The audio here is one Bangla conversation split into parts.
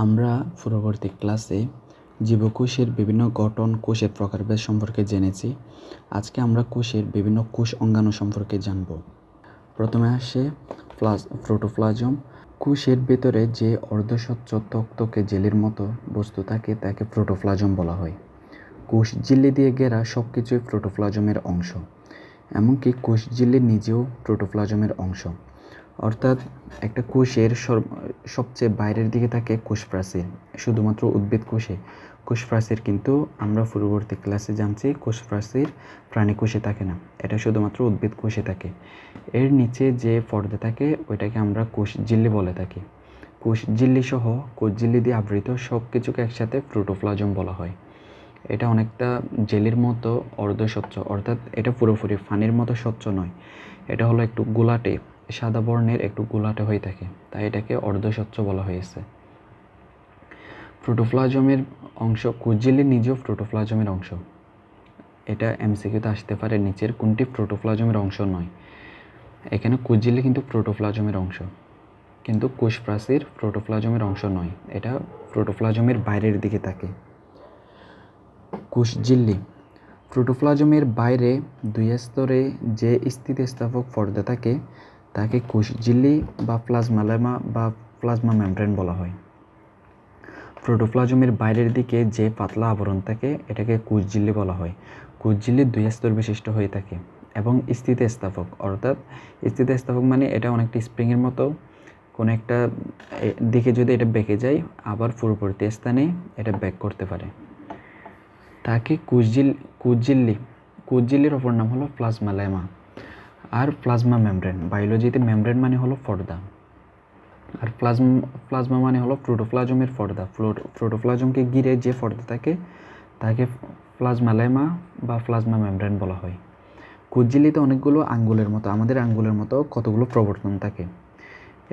আমরা পূর্ববর্তী ক্লাসে জীবকোষের বিভিন্ন গঠন, কোষের প্রকারভেদ সম্পর্কে জেনেছি। আজকে আমরা কোষের বিভিন্ন কোষ অঙ্গাণু সম্পর্কে জানব। প্রথমে আসে প্রোটোপ্লাজম। কোষের ভেতরে যে অর্ধস্বচ্ছ তক্তকে জেলির মতো বস্তু থাকে তাকে প্রোটোপ্লাজম বলা হয়। কোষ ঝিল্লি দিয়ে ঘেরা সব কিছুই প্রোটোপ্লাজমের অংশ। এমনকি কোষ ঝিল্লি নিজেও প্রোটোপ্লাজমের অংশ। অর্থাৎ একটা কোষের সবচেয়ে বাইরের দিকে থাকে কোষপ্রাচীর। শুধুমাত্র উদ্ভিদ কোষে কোষপ্রাচীর কিন্তু আমরা পূর্ববর্তী ক্লাসে জানছি কোষপ্রাচীর প্রাণী কোষে থাকে না, এটা শুধুমাত্র উদ্ভিদ কোষে থাকে। এর নিচে যে পর্দা থাকে ওইটাকে আমরা কোষ ঝিল্লি বলে থাকি। কোষ ঝিল্লি সহ কোষ ঝিল্লি দিয়ে আবৃত সব কিছুকে একসাথে প্রোটোপ্লাজম বলা হয়। এটা অনেকটা জেলির মতো অর্ধস্বচ্ছ, অর্থাৎ এটা পুরোপুরি পানির মতো স্বচ্ছ নয়। এটা হলো একটু গোলাটে, সাদা বর্ণের একটু গোলাটে হয়ে থাকে, তাই এটাকে অর্ধস্বচ্ছ বলা হয়েছে। প্রোটোপ্লাজমের অংশ, কোষ ঝিল্লি নিজেও প্রোটোপ্লাজমের অংশ। এটা এমসিকিউতে আসতে পারে, নিচের কোনটি প্রোটোপ্লাজমের অংশ নয়। এখানে কোষ ঝিল্লি কিন্তু প্রোটোপ্লাজমের অংশ, কিন্তু কোষ প্রাচীর প্রোটোপ্লাজমের অংশ নয়, এটা প্রোটোপ্লাজমের বাইরের দিকে থাকে। কোষ ঝিল্লি প্রোটোপ্লাজমের বাইরে দুই স্তরে যে স্থিতিস্থাপক পর্দা থাকে তাকে কোষ ঝিল্লি বা প্লাজমালেমা বা প্লাজমা মেমব্রেন বলা হয়। প্রোটোপ্লাজমের বাইরের দিকে যে পাতলা আবরণ থাকে এটাকে কোষ ঝিল্লি বলা হয়। কোষ ঝিল্লি দুই স্তর বিশিষ্ট হয়ে থাকে এবং স্থিতিস্থাপক, অর্থাৎ স্থিতিস্থাপক মানে এটা অনেকটা স্প্রিংয়ের মতো, কোনো একটা দিকে যদি এটা বেঁকে যায় আবার পূর্ববর্তী স্থানে এটা ব্যাক করতে পারে। তাকে কোষ ঝিল্লির অপর নাম হলো প্লাজমালেমা আর প্লাজমা মেমব্রেন। বায়োলজিতে মেমব্রেন মানে হলো পর্দা, আর প্লাজমা মানে হলো প্রোটোপ্লাজমের পর্দা। প্রোটোপ্লাজমকে ঘিরে যে পর্দা থাকে তাকে প্লাজমালেমা বা প্লাজমা মেমব্রেন বলা হয়। কোষ ঝিল্লিতে অনেকগুলো আঙ্গুলের মতো, আমাদের আঙ্গুলের মতো কতগুলো প্রবর্তন থাকে।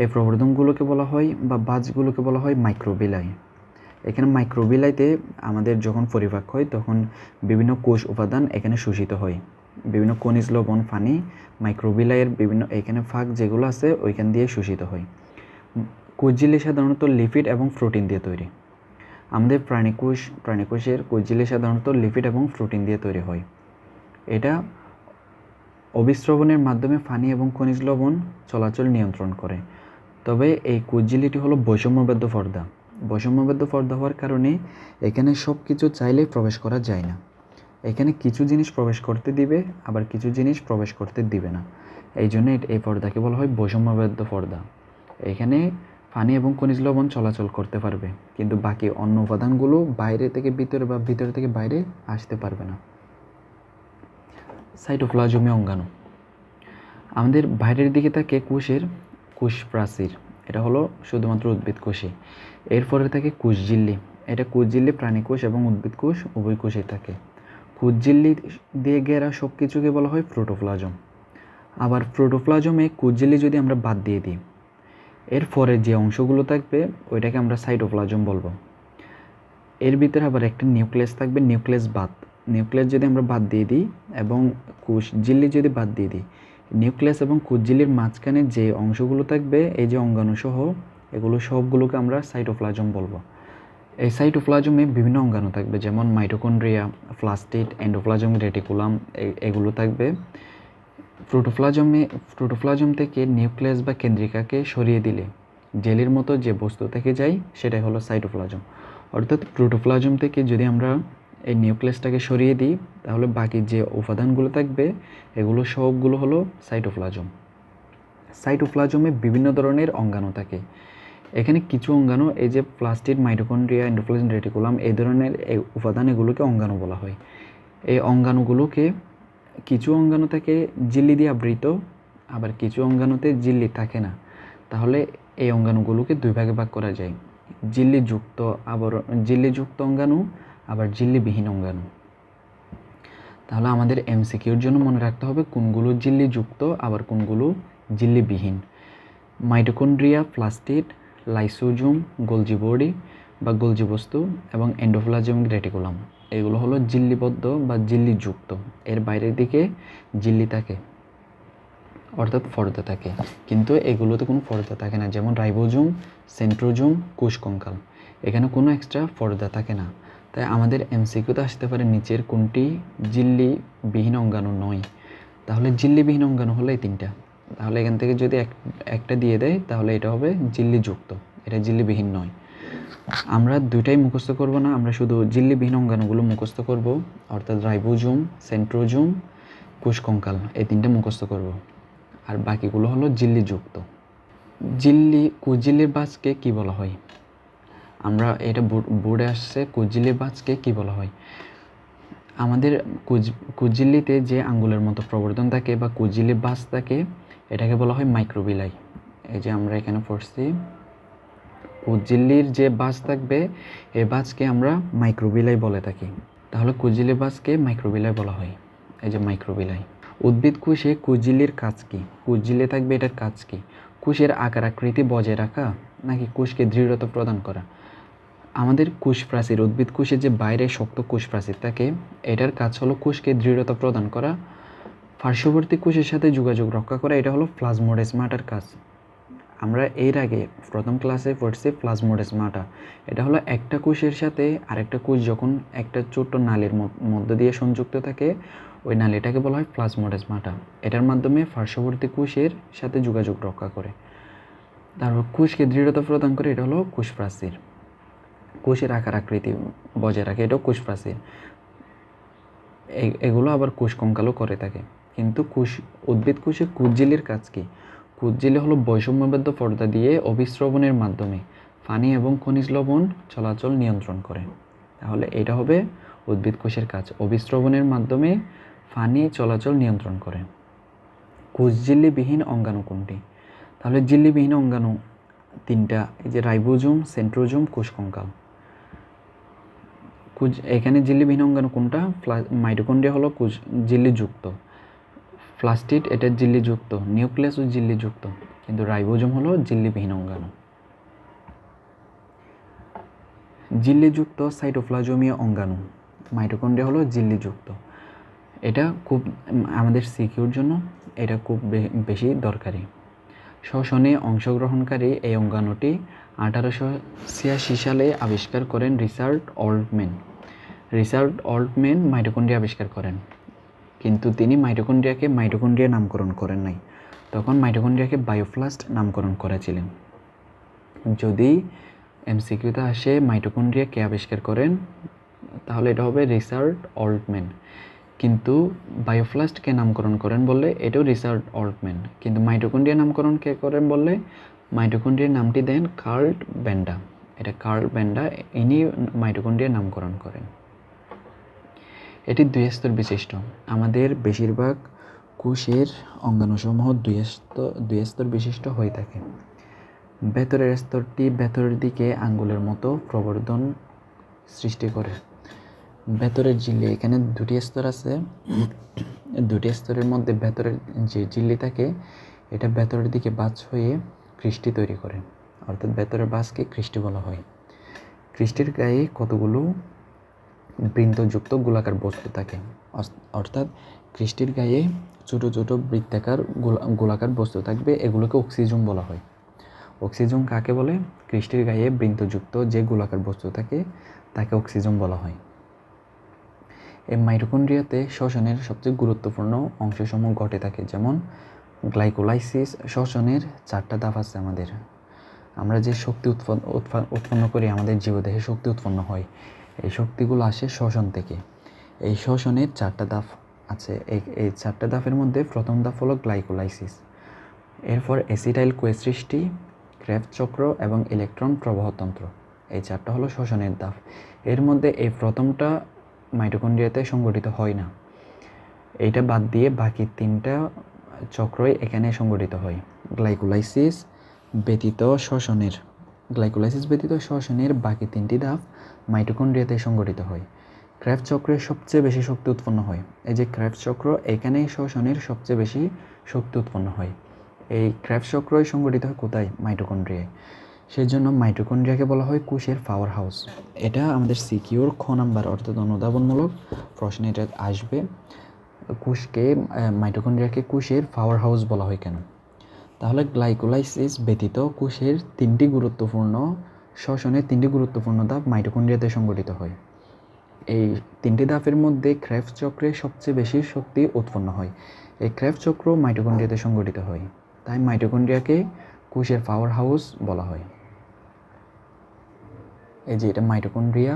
এই প্রবর্তনগুলোকে বলা হয় বা বাজগুলোকে বলা হয় মাইক্রোভিলাই। এখানে মাইক্রোভিলাইতে আমাদের যখন পরিপাক হয় তখন বিভিন্ন কোষ উপাদান এখানে শোষিত হয়। বিভিন্ন খনিজ লবণ, পানি মাইক্রোভিলাইয়ের বিভিন্ন এখানে ফাঁক যেগুলো আছে ওইখান দিয়ে শোষিত হয়। কোষ ঝিল্লি সাধারণত লিপিড এবং প্রোটিন দিয়ে তৈরি। আমাদের প্রাণীকোষের কোষ ঝিল্লি সাধারণত লিপিড এবং প্রোটিন দিয়ে তৈরি হয়। এটা অভিস্রবণের মাধ্যমে পানি এবং খনিজ লবণ চলাচল নিয়ন্ত্রণ করে। তবে এই কোষ ঝিল্লিটি হলো বৈষম্যবদ্ধ পর্দা। বৈষম্যবদ্ধ পর্দা হওয়ার কারণে এখানে সব কিছু চাইলেই প্রবেশ করা যায় না। এখানে কিছু জিনিস প্রবেশ করতে দিবে, আবার কিছু জিনিস প্রবেশ করতে দিবে না। এই জন্য এই পর্দাকে বলা হয় বৈষম্যবদ্ধ পর্দা। এখানে পানি এবং খনিজ লবণ চলাচল করতে পারবে, কিন্তু বাকি অন্য উপাদানগুলো বাইরে থেকে ভিতরে বা ভিতরে থেকে বাইরে আসতে পারবে না। সাইটোপ্লাজমীয় অঙ্গাণু আমাদের বাইরের দিকে থাকে কোষ প্রাচীর, এটা হলো শুধুমাত্র উদ্ভিদ কোষে। এরপরে থাকে কোষ ঝিল্লি, এটা কোষ ঝিল্লি প্রাণী কোষ এবং উদ্ভিদ কোষ উভয় কোষে থাকে। কোষ ঝিল্লি দিয়ে ঘেরা সব কিছুকে বলা হয় প্রোটোপ্লাজম। আবার প্রোটোপ্লাজমে কোষ ঝিল্লি যদি আমরা বাদ দিয়ে দিই, এরপরে যে অংশগুলো থাকবে ওইটাকে আমরা সাইটোপ্লাজম বলবো। এর ভিতরে আবার একটা নিউক্লিয়াস থাকবে, নিউক্লিয়াস যদি আমরা বাদ দিয়ে দিই এবং কোষ ঝিল্লি যদি বাদ দিয়ে দিই, নিউক্লিয়াস এবং কোষ ঝিল্লির মাঝখানে যে অংশগুলো থাকবে এই যে অঙ্গাণু সহ এগুলো সবগুলোকে আমরা সাইটোপ্লাজম বলবো। এই সাইটোপ্লাজমে বিভিন্ন অঙ্গাণু থাকবে, যেমন মাইটোকন্ড্রিয়া, প্লাস্টিড, এন্ডোপ্লাজমিক রেটিকুলাম এগুলো থাকবে। প্রোটোপ্লাজম থেকে নিউক্লিয়াস বা কেন্দ্রিকাকে সরিয়ে দিলে জেলির মতো যে বস্তু থেকে যায় সেটাই হলো সাইটোপ্লাজম। অর্থাৎ প্রোটোপ্লাজম থেকে যদি আমরা এই নিউক্লিয়াসটাকে সরিয়ে দিই তাহলে বাকি যে উপাদানগুলো থাকবে এগুলো সবগুলো হলো সাইটোপ্লাজম। সাইটোপ্লাজমে বিভিন্ন ধরনের অঙ্গাণু থাকে। এখানে কিছু অঙ্গাণু, এই যে প্লাস্টিড, মাইটোকন্ড্রিয়া, এন্ডোপ্লাজমিক রেটিকুলাম এই ধরনের উপাদান, এগুলোকে অঙ্গাণু বলা হয়। এই অঙ্গাণুগুলোকে কিছু অঙ্গাণু থেকে ঝিল্লি দিয়ে আবৃত, আবার কিছু অঙ্গাণুতে ঝিল্লি থাকে না। তাহলে এই অঙ্গাণুগুলোকে দুই ভাগে ভাগ করা যায়, ঝিল্লিযুক্ত অঙ্গাণু আবার ঝিল্লিবিহীন অঙ্গাণু। তাহলে আমাদের এমসিকিউর জন্য মনে রাখতে হবে কোনগুলো ঝিল্লিযুক্ত আবার কোনগুলো ঝিল্লিবিহীন। Mitochondria, plastid, lysosome, Golgi body বা গোলজি বস্তু এবং এন্ডোপ্লাজমিক রেটিকুলাম এগুলো হলো ঝিল্লিবদ্ধ বা ঝিল্লিযুক্ত, এর বাইরের দিকে ঝিল্লি থাকে। অর্থাৎ পর্দা থাকে, কিন্তু এগুলোতে কোনো পর্দা থাকে না। যেমন রাইবোজোম, সেন্ট্রোজোম, কোষ কঙ্কাল, এখানে কোনো এক্সট্রা পর্দা থাকে না। তাই আমাদের এমসিকিউতে আসতে পারে নিচের কোনটি ঝিল্লিবিহীন অঙ্গাণু নয়। তাহলে ঝিল্লিবিহীন অঙ্গাণু হলো এই তিনটা। তাহলে এখান থেকে যদি একটা দিয়ে দেয় তাহলে এটা হবে ঝিল্লিযুক্ত, এটা ঝিল্লিবিহীন নয়। আমরা দুইটাই মুখস্থ করব না, আমরা শুধু ঝিল্লিবিহীন অঙ্গাণুগুলো মুখস্থ করব, অর্থাৎ রাইবোজোম, সেন্ট্রোজোম, কোষ কঙ্কাল, এই তিনটা মুখস্থ করব। আর বাকিগুলো হলো ঝিল্লিযুক্ত। কুচঝিল্লির বাঁচকে কী বলা হয়? আমরা এটা বোর্ডে আসছে, কুচঝিল্লির বাঁচকে কী বলা হয়? আমাদের কুচঝিল্লিতে যে আঙ্গুলের মতো প্রবর্ধন থাকে বা কুচঝিল্লির বাঁচ থাকে, এটাকে বলা হয় মাইক্রোভিলাই। এই যে আমরা এখানে পড়ছি, কুচঝিল্লির যে বাঁচ থাকবে এই বাঁচকে আমরা মাইক্রোভিলাই বলে থাকি। তাহলে কুচঝিল্লির বাঁচকে মাইক্রোভিলাই বলা হয়, এই যে মাইক্রোভিলাই। উদ্ভিদ কোষে কুচঝিল্লির কাজ কী? কুচঝিল্লি থাকবে, এটার কাজ কী? কোষের আকার আকৃতি বজায় রাখা নাকি কোষকে দৃঢ়তা প্রদান করা? আমাদের কোষ প্রাচীর, উদ্ভিদ কোষের যে বাইরে শক্ত কোষ প্রাচীর থাকে, এটার কাজ হলো কোষকে দৃঢ়তা প্রদান করা, পার্শ্ববর্তী কোষের সাথে যোগাযোগ রক্ষা করা। এটা হলো প্লাজমোডেসমাটার কাজ। আমরা এর আগে প্রথম ক্লাসে পড়ছি প্লাজমোডেসমাটা। এটা হলো একটা কোষের সাথে আরেকটা কোষ যখন একটা ছোট্ট নালীর মধ্য দিয়ে সংযুক্ত থাকে, ওই নালীটাকে বলা হয় প্লাজমোডেসমাটা। এটার মাধ্যমে পার্শ্ববর্তী কোষের সাথে যোগাযোগ রক্ষা করে, তারপর কোষকে দৃঢ়তা প্রদান করে, এটা হলো কোষ প্রাচীর। কোষের আকার আকৃতি বজায় রাখে, এটাও কোষ প্রাচীর। এগুলো আবার কোষ কঙ্কালও করে থাকে। কিন্তু উদ্ভিদ কোষে কুচঝিল্লির কাজ কী? কুচঝিল্লি হলো বৈষম্যবদ্ধ পর্দা দিয়ে অভিস্রবণের মাধ্যমে পানি এবং খনিজ লবণ চলাচল নিয়ন্ত্রণ করে। তাহলে এটা হবে উদ্ভিদ কোষের কাজ, অভিস্রবণের মাধ্যমে পানি চলাচল নিয়ন্ত্রণ করে। কুচঝিল্লিবিহীন অঙ্গাণু কোনটি? তাহলে ঝিল্লিবিহীন অঙ্গাণু তিনটা, এই যে রাইবোজোম, সেন্ট্রোজোম, কোষ কঙ্কাল। এখানে ঝিল্লিবিহীন অঙ্গাণু কোনটা? মাইটোকন্ড্রিয়া হলো ঝিল্লিযুক্ত, প্লাস্টিড এটা ঝিল্লিযুক্ত, নিউক্লিয়াসও ঝিল্লিযুক্ত, কিন্তু রাইবোজোম হলো ঝিল্লিবিহীন অঙ্গাণু। ঝিল্লিযুক্ত সাইটোপ্লাজমীয় অঙ্গাণু, মাইটোকন্ড্রিয়া হলো ঝিল্লিযুক্ত। এটা খুব আমাদের সিকিউর জন্য এটা খুব বেশি দরকারি। শ্বসনে অংশগ্রহণকারী এই অঙ্গাণুটি 1886 সালে আবিষ্কার করেন রিচার্ড অল্টম্যান মাইটোকন্ড্রিয়া আবিষ্কার করেন, কিন্তু তিনি মাইটোকন্ড্রিয়া নামকরণ করেন নাই। তখন মাইটোকন্ড্রিয়াকে বায়োপ্লাস্ট নামকরণ করেছিলেন। যদি এমসিকিউতে আসে মাইটোকন্ড্রিয়া কে আবিষ্কার করেন, তাহলে এটা হবে রিচার্ড অল্টম্যান। কিন্তু বায়োপ্লাস্টকে নামকরণ করেন বললে এটাও রিচার্ড অল্টম্যান। কিন্তু মাইটোকন্ড্রিয়া নামকরণ কে করেন বললে মাইটোকন্ড্রিয়ার নামটি দেন কার্ল ব্যান্ডা। এটা কার্ল ব্যান্ডা, ইনি মাইটোকন্ড্রিয়ার নামকরণ করেন। এটি 2 স্তর বিশিষ্ট। আমাদের বেশিরভাগ কোষের অঙ্গাণুসমূহ 2 স্তর বিশিষ্ট হয়ে থাকে। ভেতরের স্তরটি ভেতরের দিকে আঙ্গুলের মতো প্রবর্ধন সৃষ্টি করে। ভেতরের ঝিল্লি, এখানে 2টি স্তর আছে, 2টি স্তরের মধ্যে ভেতরের যে ঝিল্লি থাকে এটা ভেতরের দিকে বাঁচ হয়ে কৃষ্টি তৈরি করে, অর্থাৎ ভেতরের বাঁচকে কৃষ্টি বলা হয়। কৃষ্টির গায়ে কতগুলো বৃন্তযুক্ত গোলাকার বস্তু থাকে, অর্থাৎ কৃষ্টির গায়ে ছোটো ছোটো বৃত্তাকার গোলাকার বস্তু থাকবে, এগুলোকে অক্সিজোম বলা হয়। অক্সিজোম কাকে বলে? কৃষ্টির গায়ে বৃন্তযুক্ত যে গোলাকার বস্তু থাকে তাকে অক্সিজোম বলা হয়। এই মাইটোকন্ড্রিয়াতে শ্বসনের সবচেয়ে গুরুত্বপূর্ণ অংশসমূহ ঘটে থাকে, যেমন গ্লাইকোলাইসিস। শ্বসনের 4টা ধাপ আছে আমাদের। আমরা যে শক্তি উৎপন্ন করি, আমাদের জীবদেহে শক্তি উৎপন্ন হয়, এই শক্তিগুলো আসে শ্বসন থেকে। এই শ্বসনের 4টা ধাপ আছে। এই 4টা ধাপের মধ্যে প্রথম ধাপ হলো গ্লাইকোলাইসিস, এরপর অ্যাসিটাইল কোষ সৃষ্টি, ক্রেবস চক্র এবং ইলেকট্রন প্রবাহতন্ত্র। এই 4টা হলো শ্বসনের ধাপ। এর মধ্যে এই প্রথমটা মাইটোকন্ড্রিয়াতে সংগঠিত হয় না, এইটা বাদ দিয়ে বাকি 3টা চক্রই এখানে সংগঠিত হয়। গ্লাইকোলাইসিস ব্যতীত শ্বসনের বাকি 3টি ধাপ মাইটোকন্ড্রিয়াতে সংগঠিত হয়। ক্রেবস চক্রে সবচেয়ে বেশি শক্তি উৎপন্ন হয়। এই যে ক্রেবস চক্র, এখানেই শ্বসনের সবচেয়ে বেশি শক্তি উৎপন্ন হয়। এই ক্রেবস চক্রই সংগঠিত হয় কোথায়? মাইটোকন্ড্রিয়ায়। সেজন্য মাইটোকন্ড্রিয়াকে বলা হয় কোষের পাওয়ার হাউস। এটা আমাদের সিকিউর খ নাম্বার, অর্থাৎ অনুধাবনমূলক প্রশ্নে এটা আসবে। কোষকে মাইটোকন্ড্রিয়াকে কোষের পাওয়ার হাউস বলা হয় কেন? তাহলে গ্লাইকোলাইসিস ব্যতীত কোষের শ্বসনের তিনটি গুরুত্বপূর্ণ ধাপ মাইটোকন্ড্রিয়াতে সংঘটিত হয়। এই তিনটি ধাপের মধ্যে ক্রেবস চক্রে সবচেয়ে বেশি শক্তি উৎপন্ন হয়। এই ক্রেবস চক্র মাইটোকন্ড্রিয়াতে সংঘটিত হয়, তাই মাইটোকন্ড্রিয়াকে কোষের পাওয়ার হাউস বলা হয়। এই যে এটা মাইটোকন্ড্রিয়া,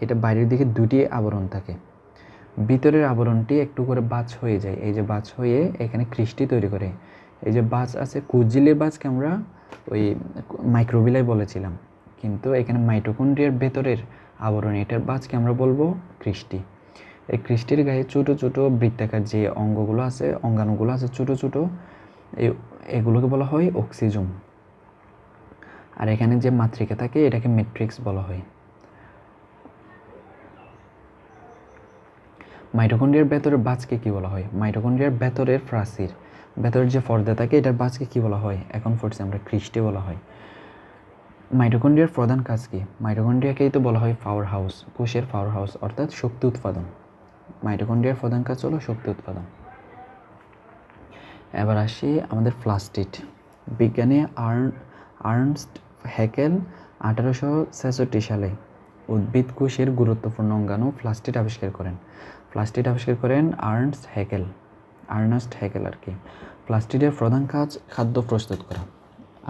এটা বাইরের দিকে দুটি আবরণ থাকে। ভিতরের আবরণটি একটু করে বাজ হয়ে যায়, এই যে বাজ হয়ে এখানে ক্রিস্টি তৈরি করে। এই যে বাজ আছে, কোষ ঝিল্লির বাজকে আমরা ওই মাইক্রোভিলাই বলেছিলাম, কিন্তু এখানে মাইটোকন্ড্রিয়ার ভেতরের আবরণ, এটার বাজকে আমরা বলবো ক্রিস্টি। এই ক্রিস্টির গায়ে ছোটো ছোটো বৃত্তাকার যে অঙ্গগুলো আছে, অঙ্গাণুগুলো আছে ছোটো ছোটো, এগুলোকে বলা হয় অক্সিজোম। আর এখানে যে মাতৃকা থাকে এটাকে ম্যাট্রিক্স বলা হয়। মাইটোকন্ড্রিয়ার ভেতরের বাজকে কী বলা হয়? মাইটোকন্ড্রিয়ার ভেতরের প্রাচীর, ভেতরের যে পর্দা থাকে এটার বাজকে কী বলা হয়? এখন পড়ছি আমরা ক্রিস্টি বলা হয়। মাইটোকন্ড্রিয়ার প্রধান কাজ কী? মাইটোকন্ড্রিয়াকেই তো বলা হয় পাওয়ার হাউস, কোষের পাওয়ার হাউস, অর্থাৎ শক্তি উৎপাদন। মাইটোকন্ড্রিয়ার প্রধান কাজ হলো শক্তি উৎপাদন। এবার আসি আমাদের প্লাস্টিড। বিজ্ঞানী আর্নস্ট হ্যাকেল 1866 সালে উদ্ভিদ কোষের গুরুত্বপূর্ণ অঙ্গাণু প্লাস্টিড আবিষ্কার করেন। প্লাস্টিড আবিষ্কার করেন আর্নস্ট হ্যাকেল আর কি। প্লাস্টিডের প্রধান কাজ খাদ্য প্রস্তুত করা।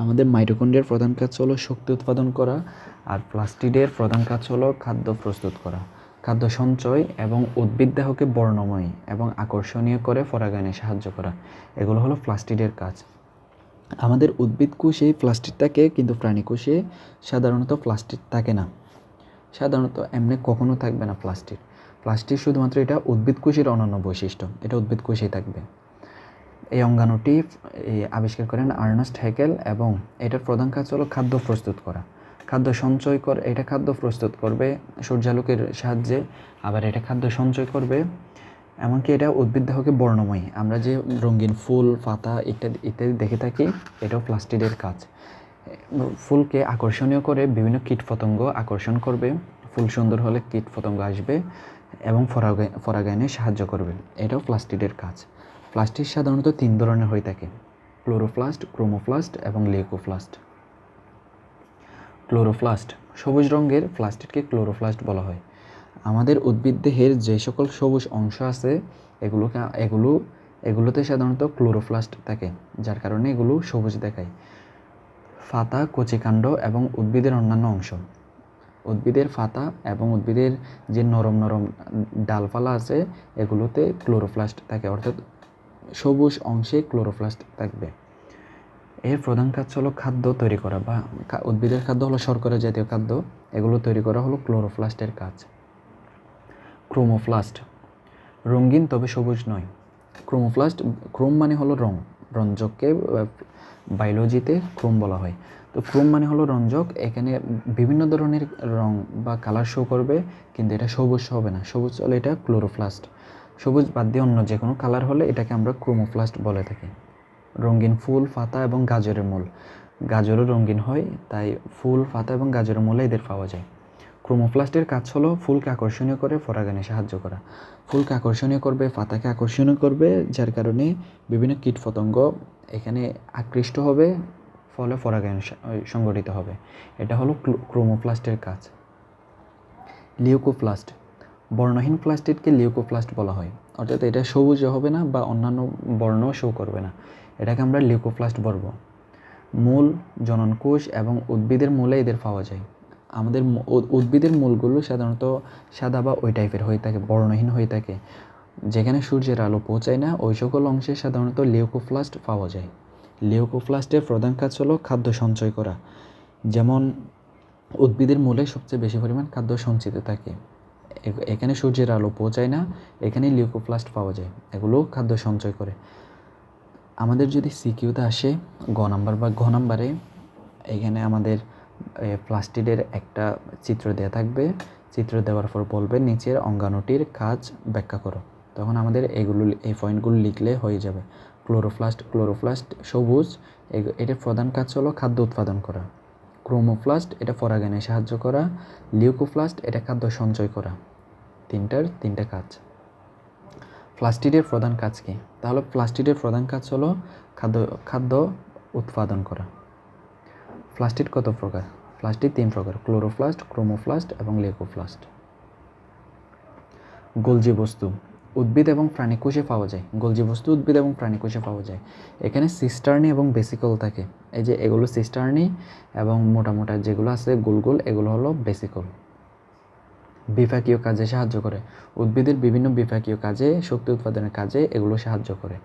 আমাদের মাইটোকন্ড্রিয়ার প্রধান কাজ হলো শক্তি উৎপাদন করা, আর প্লাস্টিডের প্রধান কাজ হলো খাদ্য প্রস্তুত করা, খাদ্য সঞ্চয় এবং উদ্ভিদ দেহকে বর্ণময় এবং আকর্ষণীয় করে পরাগায়নে সাহায্য করা। এগুলো হলো প্লাস্টিডের কাজ। আমাদের উদ্ভিদ কোষে প্লাস্টিড থাকে, কিন্তু প্রাণী কোষে সাধারণত প্লাস্টিড থাকে না। সাধারণত এমনি কখনো থাকবে না প্লাস্টিড শুধুমাত্র এটা উদ্ভিদ কোষের অনন্য বৈশিষ্ট্য, এটা উদ্ভিদ কোষেই থাকবে। এই অঙ্গাণুটি আবিষ্কার করেন আর্নস্ট হ্যাকেল, এবং এটার প্রধান কাজ হলো খাদ্য প্রস্তুত করা, খাদ্য সঞ্চয় করে। এটা খাদ্য প্রস্তুত করবে সূর্যালোকের সাহায্যে, আবার এটা খাদ্য সঞ্চয় করবে, এমনকি এটা উদ্ভিদ দেহকে বর্ণময়, আমরা যে রঙিন ফুল পাতা ইত্যাদি দেখে থাকি, এটাও প্লাস্টিডের কাজ। ফুলকে আকর্ষণীয় করে বিভিন্ন কীটপতঙ্গ আকর্ষণ করবে, ফুল সুন্দর হলে কীটপতঙ্গ আসবে এবং পরাগায়নে সাহায্য করবে, এটাও প্লাস্টিডের কাজ। প্লাস্টিড সাধারণত 3 ধরনের হয়ে থাকে: ক্লোরোপ্লাস্ট, ক্রোমোপ্লাস্ট এবং লিউকোপ্লাস্ট। ক্লোরোপ্লাস্ট, সবুজ রঙের প্লাস্টিডকে ক্লোরোপ্লাস্ট বলা হয়। আমাদের উদ্ভিদ দেহের যে সকল সবুজ অংশ আছে এগুলোতে সাধারণত ক্লোরোপ্লাস্ট থাকে, যার কারণে এগুলো সবুজ দেখায়। পাতা, কচিকাণ্ড এবং উদ্ভিদের অন্যান্য অংশ, উদ্ভিদের পাতা এবং উদ্ভিদের যে নরম নরম ডালপালা আছে এগুলোতে ক্লোরোপ্লাস্ট থাকে, অর্থাৎ সবুজ অংশে ক্লোরোপ্লাস্ট থাকবে। এর প্রধান কাজ হলো খাদ্য তৈরি করা, বা উদ্ভিদের খাদ্য হলো শর্করা জাতীয় খাদ্য, এগুলো তৈরি করা হলো ক্লোরোপ্লাস্টের কাজ। ক্রোমোপ্লাস্ট, রঙিন তবে সবুজ নয়। ক্রোম মানে হলো রঞ্জককে বায়োলজিতে ক্রোম বলা হয়। তো ক্রোম মানে হলো রঞ্জক, এখানে বিভিন্ন ধরনের রং বা কালার শো করবে, কিন্তু এটা সবুজ হবে না। সবুজ হলে এটা ক্লোরোপ্লাস্ট, সবুজ বাদ দিয়ে অন্য যে কোনো কালার হলে এটাকে আমরা ক্রোমোপ্লাস্ট বলে থাকি। রঙিন ফুল, পাতা এবং গাজরের মূল, গাজরও রঙিন হয়, তাই ফুল, পাতা এবং গাজরের মূলে এদের পাওয়া যায়। ক্রোমোপ্লাস্টের কাজ হলো ফুলকে আকর্ষণীয় করে পরাগায়নে সাহায্য করা, ফুলকে আকর্ষণীয় করবে, পাতাকে আকর্ষণীয় করবে, যার কারণে বিভিন্ন কীটপতঙ্গ এখানে আকৃষ্ট হবে, ফলে পরাগায়ন সংঘটিত হবে। এটা হলো ক্রোমোপ্লাস্টের কাজ। লিউকোপ্লাস্ট, বর্ণহীন প্লাস্টিডকে লিউকোপ্লাস্ট বলা হয়, অর্থাৎ এটা সবুজ হবে না বা অন্যান্য বর্ণ শো করবে না, এটাকে আমরা লিউকোপ্লাস্ট বলবো। মূল, জননকোষ এবং উদ্ভিদের মূলে এদের পাওয়া যায়। আমাদের উদ্ভিদের মূলগুলো সাধারণত সাদা বা ওই টাইপের হয়ে থাকে, বর্ণহীন হয়ে থাকে, যেখানে সূর্যের আলো পৌঁছায় না, ওই সকল অংশে সাধারণত লিউকোপ্লাস্ট পাওয়া যায়। লিউকোপ্লাস্টের প্রধান কাজ হলো খাদ্য সঞ্চয় করা, যেমন উদ্ভিদের মূলে সবচেয়ে বেশি পরিমাণ খাদ্য সঞ্চিত থাকে, এখানে সূর্যের আলো পৌঁছায় না, এখানে লিউকোপ্লাস্ট পাওয়া যায়, এগুলো খাদ্য সঞ্চয় করে। আমাদের যদি সিকিউতে আসে ঘ নাম্বারে, এখানে আমাদের প্লাস্টিডের একটা চিত্র দেওয়া থাকবে, চিত্র দেওয়ার পর বলবে নিচের অঙ্গাণুটির কাজ ব্যাখ্যা করো, তখন আমাদের এই পয়েন্টগুলো লিখলে হয়ে যাবে। ক্লোরোপ্লাস্ট সবুজ, এটার প্রধান কাজ হলো খাদ্য উৎপাদন করা। ক্রোমোপ্লাস্ট, এটা পরাগায়নে সাহায্য করা। লিউকোপ্লাস্ট, এটা খাদ্য সঞ্চয় করা। তিনটা কাজ। প্লাস্টিডের প্রধান কাজ কী? তাহলে প্লাস্টিডের প্রধান কাজ হলো খাদ্য উৎপাদন করা। প্লাস্টিড কত প্রকার? প্লাস্টিড 3 প্রকার: ক্লোরোপ্লাস্ট, ক্রোমোপ্লাস্ট এবং লিউকোপ্লাস্ট। গোলজি বস্তু উদ্ভিদ এবং প্রাণী কোষে পাওয়া যায়। গোলজি বস্তু উদ্ভিদ এবং প্রাণী কোষে পাওয়া যায়। এখানে সিস্টার্নি এবং বেসিকল থাকে। এই যে এগুলো সিস্টার্নি এবং মোটা মোটা যেগুলো আছে গোল গোল, এগুলো হলো বেসিকল। বিপাকীয় কাজে সাহায্য করে। উদ্ভিদের বিভিন্ন বিপাকীয় কাজে, শক্তি উৎপাদনের কাজে এগুলো সাহায্য করে।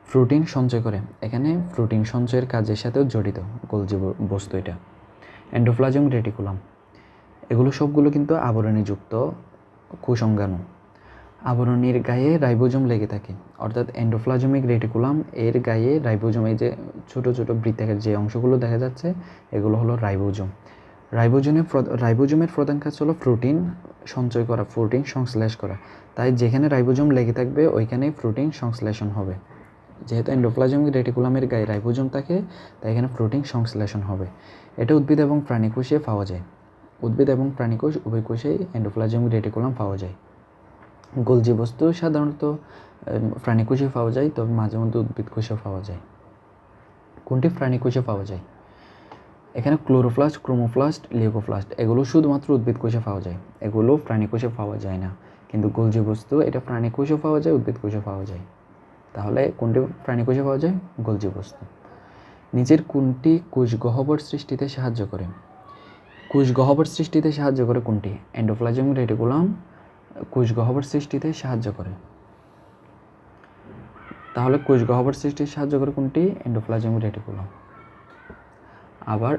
প্রোটিন সঞ্চয় করে। এখানে প্রোটিন সঞ্চয়ের কাজের সাথেও জড়িত গোলজি বস্তু এটা। এন্ডোপ্লাজম রেটিকুলাম, এগুলো সবগুলো কিন্তু আবরণীযুক্ত কোষাঙ্গাণু। আবরণীর গায়ে রাইবোজোম লেগে থাকে, অর্থাৎ এন্ডোপ্লাজমিক রেটিকুলাম এর গায়ে রাইবোজোম, এই যে ছোটো ছোটো বৃত্তাকার যে অংশগুলো দেখা যাচ্ছে এগুলো হলো রাইবোজোম। রাইবোজোমের প্রধান কাজ হলো প্রোটিন সঞ্চয় করা, প্রোটিন সংশ্লেষ করা। তাই যেখানে রাইবোজোম লেগে থাকবে ওইখানেই প্রোটিন সংশ্লেষণ হবে। যেহেতু এন্ডোপ্লাজমিক রেটিকুলামের গায়ে রাইবোজোম থাকে তাই এখানে প্রোটিন সংশ্লেষণ হবে। এটা উদ্ভিদ এবং প্রাণী কোষে পাওয়া যায়। উদ্ভিদ এবং প্রাণী কোষ উভয় কোষেই এন্ডোপ্লাজমিক রেটিকুলাম পাওয়া যায়। গোলজি বস্তু সাধারণত প্রাণী কোষে পাওয়া যায়, তবে মাঝে মধ্যে উদ্ভিদ কোষেও পাওয়া যায়। কোনটি প্রাণী কোষে পাওয়া যায়? এখানে ক্লোরোপ্লাস্ট, ক্রোমোপ্লাস্ট, লিউকোপ্লাস্ট এগুলো শুধুমাত্র উদ্ভিদ কোষে পাওয়া যায়, এগুলো প্রাণী কোষে পাওয়া যায় না। কিন্তু গোলজি বস্তু এটা প্রাণী কোষেও পাওয়া যায়, উদ্ভিদ কোষে পাওয়া যায়। তাহলে কোনটি প্রাণী কোষে পাওয়া যায়? গোলজি বস্তু। নিচের কোনটি কোষ গহ্বর সৃষ্টিতে সাহায্য করে? কোষ গহ্বর সৃষ্টিতে সাহায্য করে কোনটি? এন্ডোপ্লাজমিক রেটিকুলাম কোষ গহ্বর সৃষ্টিতে সাহায্য করে। তাহলে কোষ গহ্বর সৃষ্টিতে সাহায্য করে কোনটি? Endoplasmic reticulum. আবার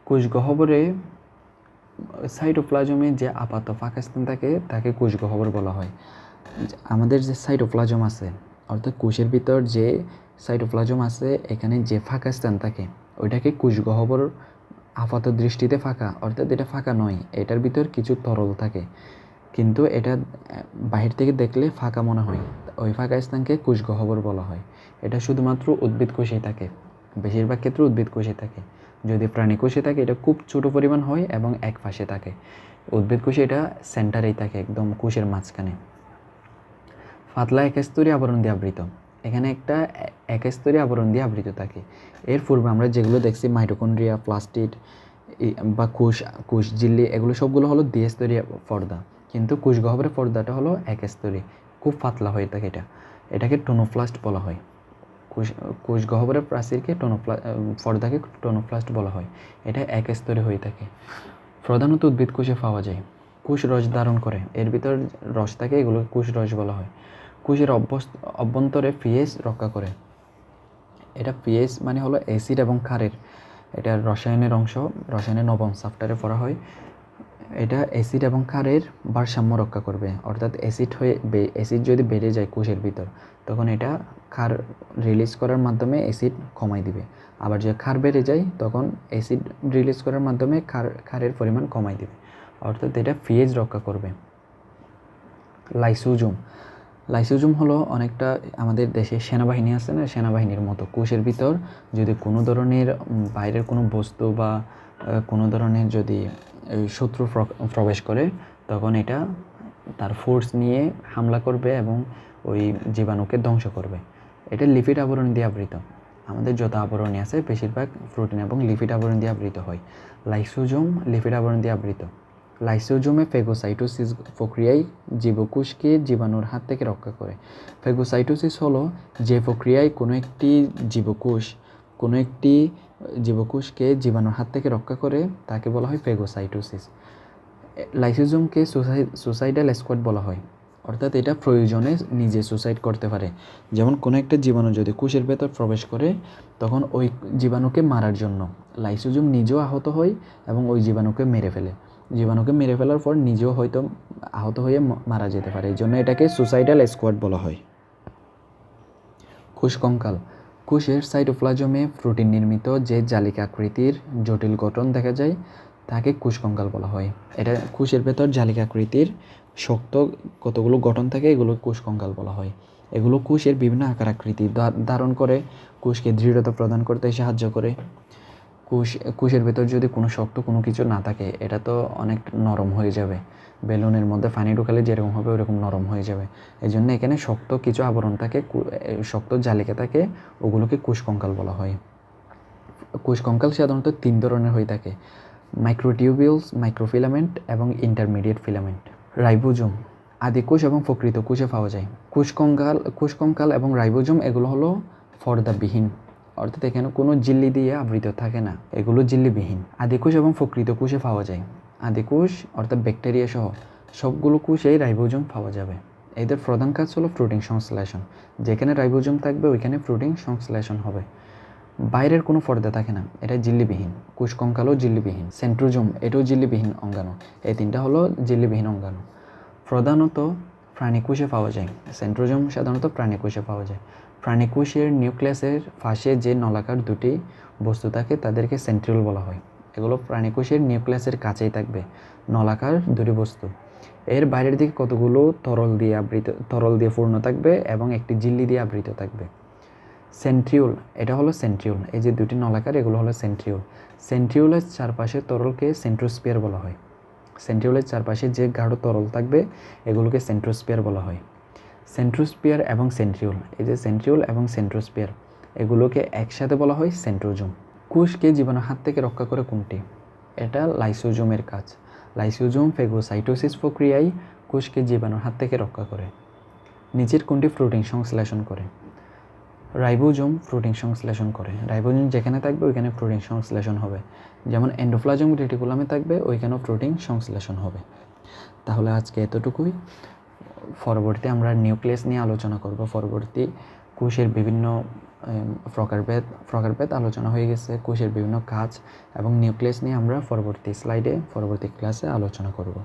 কোষ গহ্বরে সাইটোপ্লাজমে যে আপাত ফাঁকা স্থান থাকে তাকে কোষ গহ্বর বলা হয়। আমাদের যে সাইটোপ্লাজম আছে, অর্থাৎ কোষের ভিতর যে সাইটোপ্লাজম আছে এখানে যে ফাঁকা স্থান থাকে ওইটাকে কোষ গহ্বর। আপাত দৃষ্টিতে ফাঁকা, অর্থাৎ এটা ফাঁকা নয়, এটার ভিতর কিছু তরল থাকে, কিন্তু এটা বাহির থেকে দেখলে ফাঁকা মনে হয়। ওই ফাঁকা স্থানকে কোষ গহ্বর বলা হয়। এটা শুধুমাত্র উদ্ভিদ কোষেই থাকে, বেশিরভাগ ক্ষেত্রে উদ্ভিদ কোষে থাকে। যদি প্রাণী কোষে থাকে এটা খুব ছোট পরিমাণ হয় এবং এক পাশে থাকে। উদ্ভিদ কোষে এটা সেন্টারেই থাকে, একদম কোষের মাঝখানে। পাতলা একস্তরী আবরণ দিয়ে আবৃত। এখানে একটা একস্তরী আবরণ দিয়ে আবৃত থাকে। এর পূর্বে আমরা যেগুলো দেখছি মাইটোকন্ড্রিয়া, প্লাস্টিড বা কোষ ঝিল্লি, এগুলো সবগুলো হলো দ্বিস্তরী পর্দা, কিন্তু কোষ গহ্বরের পর্দাটা হলো একস্তরী, খুব পাতলা হয়ে থাকে। এটাকে টোনোপ্লাস্ট বলা হয়। কোষ গহ্বরের প্রাচীরকে পর্দাকে টোনোপ্লাস্ট বলা হয়। এটা একস্তরী হয়ে থাকে। প্রধানত উদ্ভিদ কোষে পাওয়া যায়। কোষ রস ধারণ করে, এর ভিতর রস থাকে, এগুলোকে কোষ রস বলা হয়। কোষের অভ্যন্তরে পিএইচ রক্ষা করে। এটা পিএইচ মানে হলো অ্যাসিড এবং ক্ষারের, এটা রসায়নের অংশ, রসায়নের নবম চ্যাপ্টারে পড়া হয়। এটা অ্যাসিড এবং ক্ষারের ভারসাম্য রক্ষা করবে, অর্থাৎ অ্যাসিড যদি বেড়ে যায় কোষের ভিতর তখন এটা ক্ষার রিলিজ করার মাধ্যমে অ্যাসিড কমাই দিবে। আবার যদি ক্ষার বেড়ে যায় তখন অ্যাসিড রিলিজ করার মাধ্যমে ক্ষারের পরিমাণ কমাই দিবে, অর্থাৎ এটা পিএইচ রক্ষা করবে। লাইসোজোম হলো অনেকটা আমাদের দেশে সেনাবাহিনী আছে না, সেনাবাহিনীর মতো। কোষের ভিতর যদি কোনো ধরনের বাইরের কোনো বস্তু বা কোনো ধরনের যদি শত্রু প্রবেশ করে তখন এটা তার ফোর্স নিয়ে হামলা করবে এবং ওই জীবাণুকে ধ্বংস করবে। এটা লিপিড আবরণ দিয়ে আবৃত। আমাদের যত আবরণী আছে বেশিরভাগ প্রোটিন এবং লিপিড আবরণ দিয়ে আবৃত হয়। লাইসোজোম লিপিড আবরণ দিয়ে আবৃত। লাইসোজোমে ফেগোসাইটোসিস প্রক্রিয়ায় জীবকোষকে জীবাণুর হাত থেকে রক্ষা করে। ফেগোসাইটোসিস হলো যে প্রক্রিয়ায় কোনো একটি জীবকোষকে জীবাণুর হাত থেকে রক্ষা করে তাকে বলা হয় ফেগোসাইটোসিস। লাইসোজোমকে সুসাইডাল স্কোয়াড বলা হয়, অর্থাৎ এটা প্রয়োজনে নিজে সুসাইড করতে পারে। যেমন কোনো একটা জীবাণু যদি কোষের ভেতর প্রবেশ করে তখন ওই জীবাণুকে মারার জন্য লাইসোজোম নিজেও আহত হয় এবং ওই জীবাণুকে মেরে ফেলে। জীবাণুকে মেরে ফেলার পর নিজেও হয়তো আহত হয়ে মারা যেতে পারে, এই জন্য এটাকে সুসাইডাল স্কোয়াড বলা হয়। কোষকঙ্কাল। কোষের সাইটোপ্লাজমে প্রোটিন নির্মিত যে জালিকা আকৃতির জটিল গঠন দেখা যায় তাকে কোষকঙ্কাল বলা হয়। এটা কোষের ভেতর জালিকা আকৃতির শক্ত কতগুলো গঠন থাকে, এগুলো কোষকঙ্কাল বলা হয়। এগুলো কোষের বিভিন্ন আকার আকৃতি ধারণ করে কোষকে দৃঢ়তা প্রদান করতে সাহায্য করে। কোষের ভেতর যদি কোনো শক্ত কোনো কিছু না থাকে, এটা তো অনেক নরম হয়ে যাবে। বেলুনের মধ্যে পানি ঢোকালে যেরকম হবে ওরকম নরম হয়ে যাবে। এই জন্য এখানে শক্ত কিছু আবরণ থাকে, শক্ত জালিকা থাকে, ওগুলোকে কোষকঙ্কাল বলা হয়। কোষকঙ্কাল সাধারণত 3 ধরনের হয়ে থাকে: মাইক্রোটিউবিউলস, মাইক্রোফিলামেন্ট এবং ইন্টারমিডিয়েট ফিলামেন্ট। রাইবোজোম আদি কোষ এবং প্রকৃত কোষে পাওয়া যায়। কোষকঙ্কাল এবং রাইবোজোম এগুলো হলো পর্দাবিহীন, অর্থাৎ এখানে কোনো ঝিল্লি দিয়ে আবৃত থাকে না, এগুলো ঝিল্লিবিহীন। আদিকোষ এবং প্রকৃত কোষে পাওয়া যায়। আদিকোষ অর্থাৎ ব্যাকটেরিয়া সহ সবগুলো কোষেই রাইবোজোম পাওয়া যাবে। এদের প্রধান কাজ হলো প্রোটিন সংশ্লেষণ। যেখানে রাইবোজোম থাকবে ওইখানে প্রোটিন সংশ্লেষণ হবে। বাইরের কোনো পর্দা থাকে না, এটা ঝিল্লিবিহীন। কোষকঙ্কালও ঝিল্লিবিহীন। সেন্ট্রোজোম এটাও ঝিল্লিবিহীন অঙ্গাণু। এই তিনটা হলো ঝিল্লিবিহীন অঙ্গাণু। প্রধানত প্রাণীকোষে পাওয়া যায়। সেন্ট্রোজোম সাধারণত প্রাণীকোষে পাওয়া যায়। প্রাণীকোষের নিউক্লিয়াসের পাশে যে নলাকার দুটি বস্তু থাকে তাদেরকে সেন্ট্রিওল বলা হয়। এগুলো প্রাণীকোষের নিউক্লিয়াসের কাছেই থাকবে, নলাকার দুটি বস্তু। এর বাইরের দিকে কতগুলো তরল দিয়ে পূর্ণ থাকবে এবং একটি ঝিল্লি দিয়ে আবৃত থাকবে। সেন্ট্রিওল এটা হলো সেন্ট্রিওল। এই যে দুটি নলাকার এগুলো হলো সেন্ট্রিওল। সেন্ট্রিওলের চারপাশে তরলকে সেন্ট্রোস্পিয়ার বলা হয়। সেন্ট্রিওলের চারপাশে যে গাঢ় তরল থাকবে এগুলোকে সেন্ট্রোস্পিয়ার বলা হয়। সেন্ট্রোস্পিয়ার এবং সেন্ট্রিওল, এই যে সেন্ট্রিওল এবং সেন্ট্রোস্পিয়ার এগুলোকে একসাথে বলা হয় সেন্ট্রোজোম। কোষকে জীবাণুর হাত থেকে রক্ষা করে কোনটি? এটা লাইসোজোমের কাজ। লাইসোজোম ফেগোসাইটোসিস প্রক্রিয়ায় কোষকে জীবাণুর হাত থেকে রক্ষা করে। নিচের কোনটি প্রোটিন সংশ্লেষণ করে? রাইবোজোম প্রোটিন সংশ্লেষণ করে। রাইবোজোম যেখানে থাকবে ওইখানে প্রোটিন সংশ্লেষণ হবে। যেমন এন্ডোপ্লাজম রেটিকুলামে থাকবে ওইখানেও প্রোটিন সংশ্লেষণ হবে। তাহলে আজকে এতটুকুই। পরবর্তী আমরা নিউক্লিয়াস নিয়ে আলোচনা করব। পরবর্তী কোষের বিভিন্ন প্রকারভেদ আলোচনা হয়ে গেছে। কোষের বিভিন্ন কাজ এবং নিউক্লিয়াস নিয়ে আমরা পরবর্তী ক্লাসে আলোচনা করব।